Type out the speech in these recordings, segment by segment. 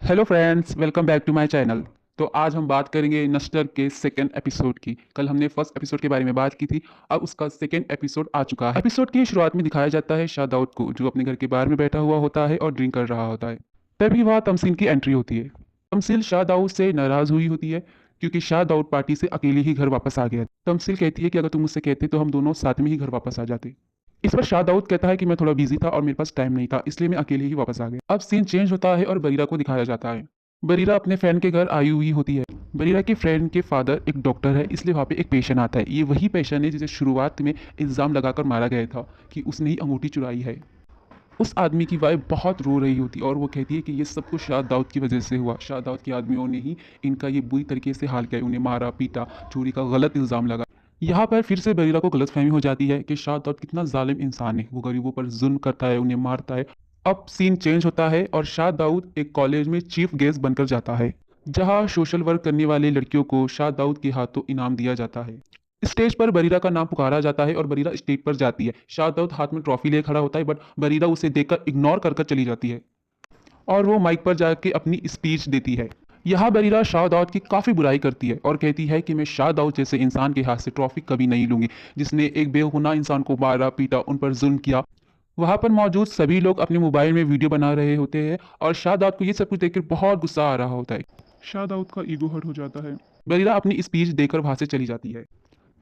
Hello friends, welcome back to my channel. तो आज हम बात करेंगे नस्टर के सेकेंड एपिसोड की। कल हमने फर्स्ट एपिसोड के बारे में बात की थी। अब उसका सेकेंड एपिसोड आ चुका है। एपिसोड की शुरुआत में दिखाया जाता है शाह दाऊद को, जो अपने घर के बाहर में बैठा हुआ होता है और ड्रिंक कर रहा होता है। तभी वहाँ तमसील की एंट्री होती है। तमसील शाह दाऊद से नाराज़ हुई होती है क्योंकि शाह दाऊद पार्टी से अकेले ही घर वापस आ गया। तमसील कहती है कि अगर तुम मुझसे कहते तो हम दोनों साथ में ही घर वापस आ जाते। इस पर शाह दाऊद कहता है कि मैं थोड़ा बिजी था और मेरे पास टाइम नहीं था, इसलिए मैं अकेले ही वापस आ गया। अब सीन चेंज होता है और बरीरा को दिखाया जाता है। बरीरा अपने फ्रेंड के घर आई हुई होती है। बरीरा के फ्रेंड के फादर एक डॉक्टर है, इसलिए वहाँ पे एक पेशेंट आता है। ये वही पेशेंट है जिसे शुरुआत में इल्ज़ाम लगाकर मारा गया था कि उसने ही अंगूठी चुराई है। उस आदमी की वाइफ बहुत रो रही होती है और वो कहती है कि ये सब कुछ शाह दाऊद की वजह से हुआ। शाह दाऊद के आदमियों ने ही इनका ये बुरी तरीके से हाल किया, उन्हें मारा पीटा, चोरी का गलत इल्ज़ाम लगा। यहाँ पर फिर से बरीरा को गलतफहमी हो जाती है कि शाह दाऊद कितना जालिम इंसान है। वो गरीबों पर जुल्म करता है, उन्हें मारता है। अब सीन चेंज होता है और शाह दाऊद एक कॉलेज में चीफ गेस्ट बनकर जाता है, जहाँ सोशल वर्क करने वाले लड़कियों को शाह दाऊद के हाथों इनाम दिया जाता है। स्टेज पर बरीरा का नाम पुकारा जाता है और बरीरा स्टेज पर जाती है। शाह दाऊद हाथ में ट्रॉफी लिए खड़ा होता है, बट बरीरा उसे देखकर इग्नोर कर कर चली जाती है और वो माइक पर जाके अपनी स्पीच देती है। यहाँ बरीरा शाह दाऊद की काफ़ी बुराई करती है और कहती है कि मैं शाह दाऊद जैसे इंसान के हाथ से ट्रॉफी कभी नहीं लूंगी, जिसने एक बेगुनाह इंसान को मारा पीटा, उन पर जुल्म किया। वहाँ पर मौजूद सभी लोग अपने मोबाइल में वीडियो बना रहे होते हैं और शाह दाऊद को ये सब कुछ देखकर बहुत गुस्सा आ रहा होता है। शाह दाऊद का ईगो हर्ट हो जाता है। बरीरा अपनी स्पीच देकर वहाँ से चली जाती है।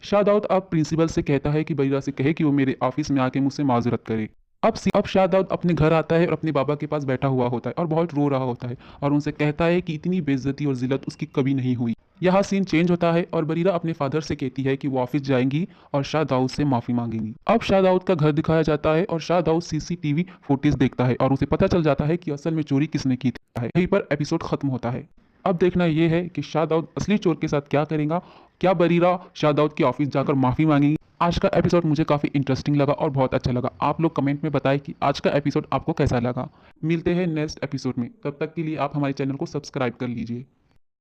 शाह दाऊद अब प्रिंसिपल से कहता है कि बरीरा से कहे कि वो मेरे ऑफिस में आके मुझसे माजूरत करे। अब शाह दाऊद अपने घर आता है और अपने बाबा के पास बैठा हुआ होता है और बहुत रो रहा होता है और उनसे कहता है कि इतनी बेइज्जती और जिल्लत उसकी कभी नहीं हुई। यहाँ सीन चेंज होता है और बरीरा अपने फादर से कहती है कि वो ऑफिस जाएंगी और शाह दाऊद से माफ़ी मांगेंगी। अब शाह दाऊद का घर दिखाया जाता है और शाह दाऊद सीसीटीवी फुटेज देखता है और उसे पता चल जाता है कि असल में चोरी किसने की है। यहीं पर एपिसोड खत्म होता है। अब देखना यह है कि शाह दाऊद असली चोर के साथ क्या करेगा। क्या बरीरा शाह दाऊद की ऑफिस जाकर माफ़ी मांगेगी। आज का एपिसोड मुझे काफ़ी इंटरेस्टिंग लगा और बहुत अच्छा लगा। आप लोग कमेंट में बताएं कि आज का एपिसोड आपको कैसा लगा। मिलते हैं नेक्स्ट एपिसोड में, तब तक के लिए आप हमारे चैनल को सब्सक्राइब कर लीजिए।